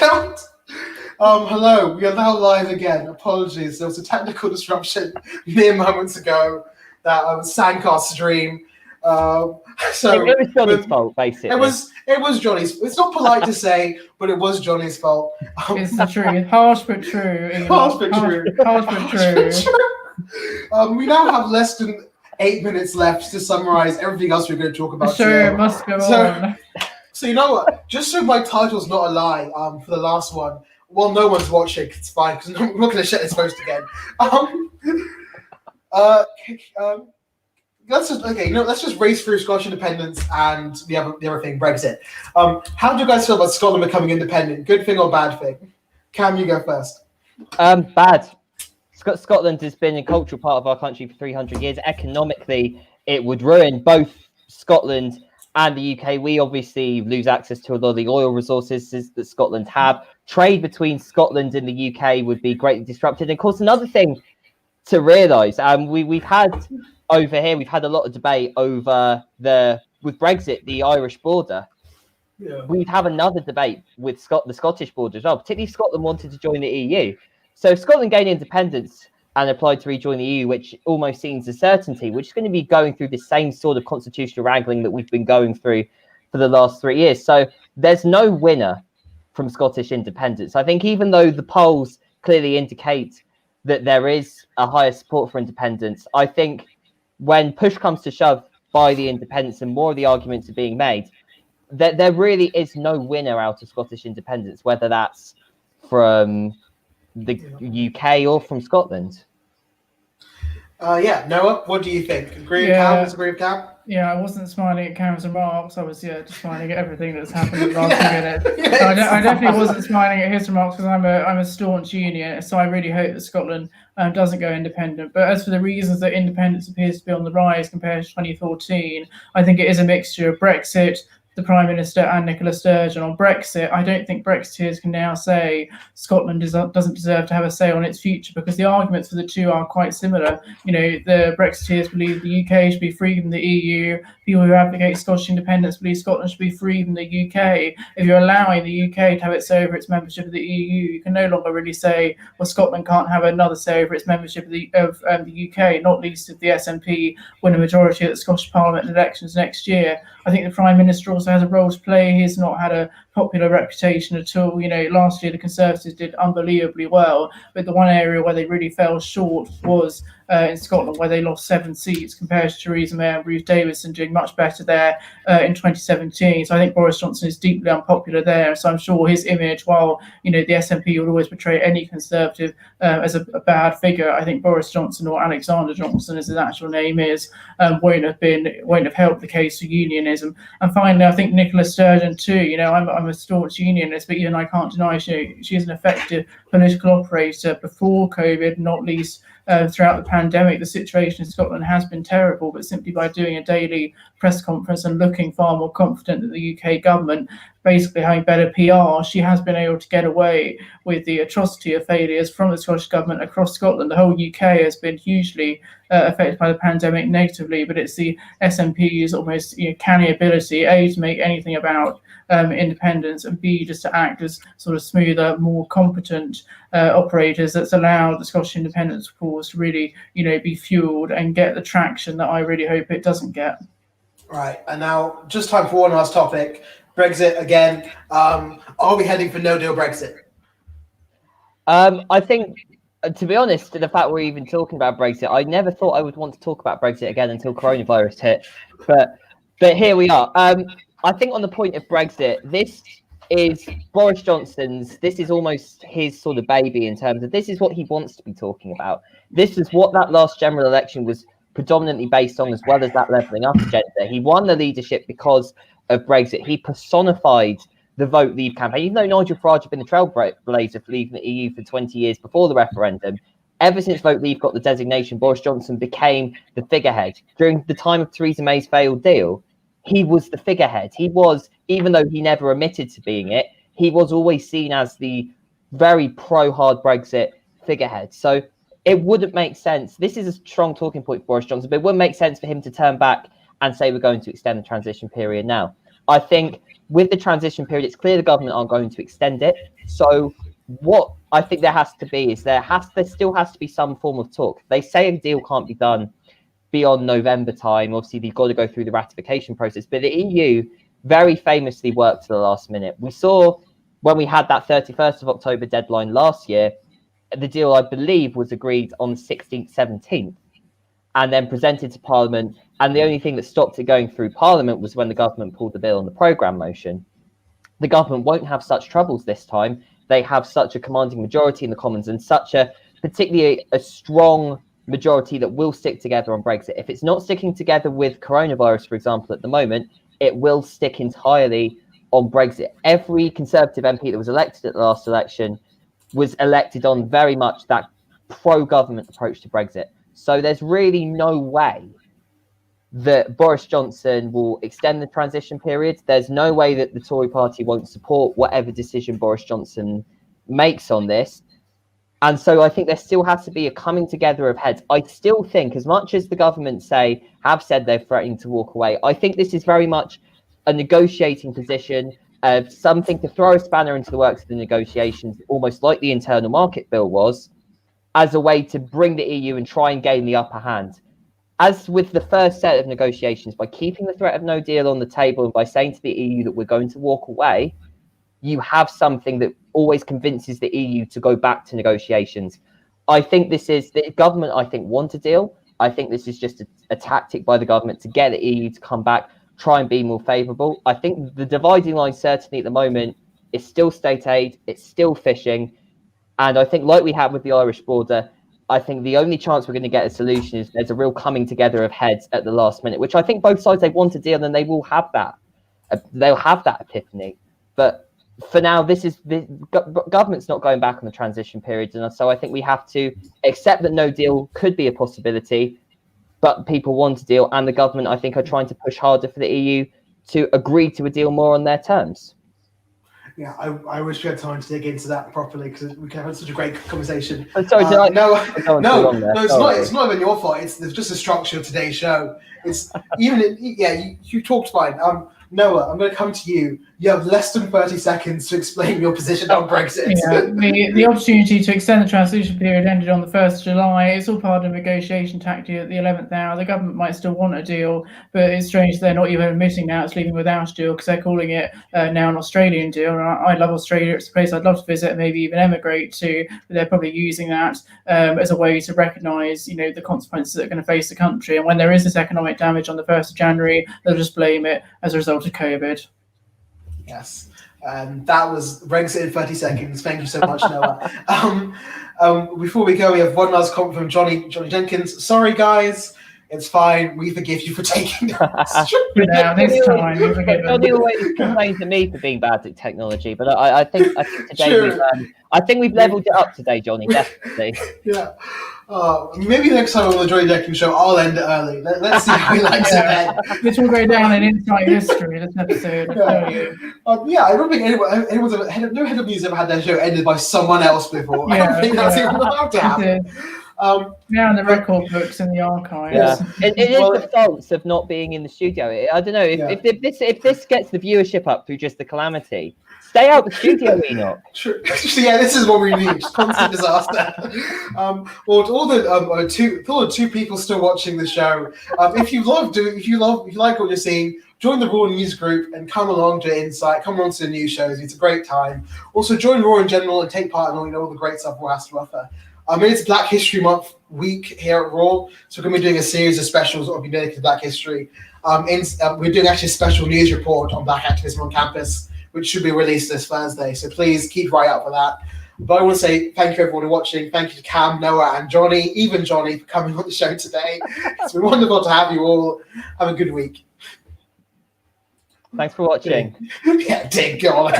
Count. Hello, we are now live again. Apologies, there was a technical disruption mere moments ago that sank our stream. So it was Johnny's fault, basically. It was Johnny's. It's not polite to say, but it was Johnny's fault. It's the truth. Harsh but true. Harsh but true. Harsh but true. We now have less than 8 minutes left to summarize everything else we're going to talk about. Sure, must go on. So you know what? Just so my title's not a lie, for the last one. Well, no one's watching. It's fine because I'm not going to share this post again. Let's just race through Scottish independence and the other thing, Brexit. How do you guys feel about Scotland becoming independent? Good thing or bad thing? Cam, you go first. Bad. Scotland has been a cultural part of our country for 300 years. Economically, it would ruin both Scotland and the UK. We obviously lose access to a lot of the oil resources that Scotland have. Trade between Scotland and the UK would be greatly disrupted. And of course, another thing to realise, we've had over here, we've had a lot of debate over with Brexit, the Irish border. Yeah. We'd have another debate with the Scottish border as well, particularly if Scotland wanted to join the EU. So if Scotland gained independence and applied to rejoin the EU, which almost seems a certainty, which is going to be going through the same sort of constitutional wrangling that we've been going through for the last 3 years. So there's no winner from Scottish independence. I think even though the polls clearly indicate that there is a higher support for independence, I think when push comes to shove by the independents and more of the arguments are being made, that there really is no winner out of Scottish independence, whether that's from the UK or from Scotland. Noah, what do you think? Agree with Cam? Disagree with Cam? Yeah, I wasn't smiling at Cam's remarks. I was just smiling at everything that's happened in the last 2 minutes. I definitely wasn't smiling at his remarks because I'm a staunch unionist, so I really hope that Scotland doesn't go independent. But as for the reasons that independence appears to be on the rise compared to 2014, I think it is a mixture of Brexit, the Prime Minister and Nicola Sturgeon. On Brexit, I don't think Brexiteers can now say Scotland doesn't deserve to have a say on its future, because the arguments for the two are quite similar. You know, the Brexiteers believe the UK should be free from the EU. People who advocate Scottish independence believe Scotland should be free from the UK. If you're allowing the UK to have its say over its membership of the EU, you can no longer really say, well, Scotland can't have another say over its membership of the UK, not least if the SNP win a majority at the Scottish Parliament elections next year. I think the Prime Minister also has a role to play. He's not had a popular reputation at all. You know, last year the Conservatives did unbelievably well, but the one area where they really fell short was in Scotland, where they lost 7 seats compared to Theresa May and Ruth Davidson doing much better there in 2017. So I think Boris Johnson is deeply unpopular there. So I'm sure his image, while, you know, the SNP would always portray any Conservative as a bad figure, I think Boris Johnson, or Alexander Johnson as his actual name is, won't have helped the case for unionism. And finally, I think Nicola Sturgeon too. You know, I'm a staunch unionist, but even I can't deny she's an effective political operator before COVID, not least throughout the pandemic. The situation in Scotland has been terrible, but simply by doing a daily press conference and looking far more confident than the UK government, basically having better PR, she has been able to get away with the atrocity of failures from the Scottish government across Scotland. The whole UK has been hugely affected by the pandemic negatively, but it's the SNP's almost canny ability, A, to make anything about independence, and B, just to act as sort of smoother, more competent operators that's allowed the Scottish independence cause to really, be fueled and get the traction that I really hope it doesn't get. Right, and now just time for one last topic. Brexit again. Are we heading for no-deal Brexit? I think, to be honest, the fact we're even talking about Brexit, I never thought I would want to talk about Brexit again until coronavirus hit. But here we are. I think on the point of Brexit, this is Boris Johnson's, this is almost his sort of baby in terms of this is what he wants to be talking about. This is what that last general election was predominantly based on, as well as that levelling up agenda. He won the leadership because of Brexit. He personified the Vote Leave campaign. Even though Nigel Farage had been the trailblazer for leaving the EU for 20 years before the referendum, ever since Vote Leave got the designation, Boris Johnson became the figurehead. During the time of Theresa May's failed deal, he was the figurehead. He was, even though he never admitted to being it, he was always seen as the very pro-hard Brexit figurehead. So it wouldn't make sense. This is a strong talking point for Boris Johnson, but it wouldn't make sense for him to turn back and say we're going to extend the transition period now. I think with the transition period, it's clear the government aren't going to extend it. So what I think there has to be is there still has to be some form of talk. They say a deal can't be done beyond November time. Obviously, they've got to go through the ratification process. But the EU very famously worked to the last minute. We saw when we had that 31st of October deadline last year, the deal, I believe, was agreed on the 16th, 17th, and then presented to Parliament. And the only thing that stopped it going through Parliament was when the government pulled the bill on the programme motion. The government won't have such troubles this time. They have such a commanding majority in the Commons and such particularly a strong majority that will stick together on Brexit. If it's not sticking together with coronavirus, for example, at the moment, it will stick entirely on Brexit. Every Conservative MP that was elected at the last election was elected on very much that pro-government approach to Brexit. So there's really no way that Boris Johnson will extend the transition period. There's no way that the Tory party won't support whatever decision Boris Johnson makes on this. And so I think there still has to be a coming together of heads. I still think, as much as the government have said they're threatening to walk away, I think this is very much a negotiating position, of something to throw a spanner into the works of the negotiations, almost like the internal market bill was, as a way to bring the EU and try and gain the upper hand. As with the first set of negotiations, by keeping the threat of no deal on the table and by saying to the EU that we're going to walk away, you have something that always convinces the EU to go back to negotiations. I think the government, want a deal. I think this is just a tactic by the government to get the EU to come back, try and be more favourable. I think the dividing line certainly at the moment is still state aid, it's still fishing. And I think, like we had with the Irish border, I think the only chance we're going to get a solution is there's a real coming together of heads at the last minute, which I think both sides, they want a deal and they will have that. They'll have that epiphany. But for now, the government's not going back on the transition period. And so I think we have to accept that no deal could be a possibility, but people want a deal. And the government, I think, are trying to push harder for the EU to agree to a deal more on their terms. Yeah, I wish we had time to dig into that properly because we had such a great conversation. I'm sorry, no, it's not even your fault. It's just the structure of today's show. It's you talked fine. Noah, I'm going to come to you. You have less than 30 seconds to explain your position on Brexit. Yeah, the opportunity to extend the transition period ended on the 1st of July. It's all part of a negotiation tactic at the 11th hour. The government might still want a deal, but it's strange they're not even admitting now it's leaving without a deal because they're calling it now an Australian deal. And I love Australia. It's a place I'd love to visit, maybe even emigrate to. But they're probably using that as a way to recognise, the consequences that are going to face the country. And when there is this economic damage on the 1st of January, they'll just blame it as a result of COVID. Yes. That was Brexit in 30 seconds. Thank you so much, Noah. Before we go, we have one last comment from Johnny Jenkins. Sorry, guys. It's fine. We forgive you for taking this time. Johnny always complains to me for being bad at technology, but I think today we've leveled it up today, Johnny. Definitely. Yeah. Maybe next time on the Johnny Jenkins show, I'll end it early. Let's see how he likes it then. This will go down in inside history, this episode. I don't think anyone's ever, no head of news ever had their show ended by someone else before. I don't think that's even allowed to happen. Now in the record books in the archives. Yeah. It is the faults of not being in the studio. I don't know if this gets the viewership up through just the calamity. Stay out the studio, Enoch. True. Yeah, this is what we need. Constant disaster. Well, to all the two people still watching the show, if you like what you're seeing, join the Raw News group and come along to Insight. Come along to the news shows. It's a great time. Also, join Raw in general and take part in all the great stuff Raw has to offer. It's Black History Month week here at Raw, so we're going to be doing a series of specials that will be dedicated to Black history. We're doing actually a special news report on Black activism on campus, which should be released this Thursday. So please keep right out for that. But I want to say thank you everyone for watching. Thank you to Cam, Noah, and Johnny, even Johnny, for coming on the show today. It's been wonderful to have you all. Have a good week. Thanks for watching. Yeah, dig God.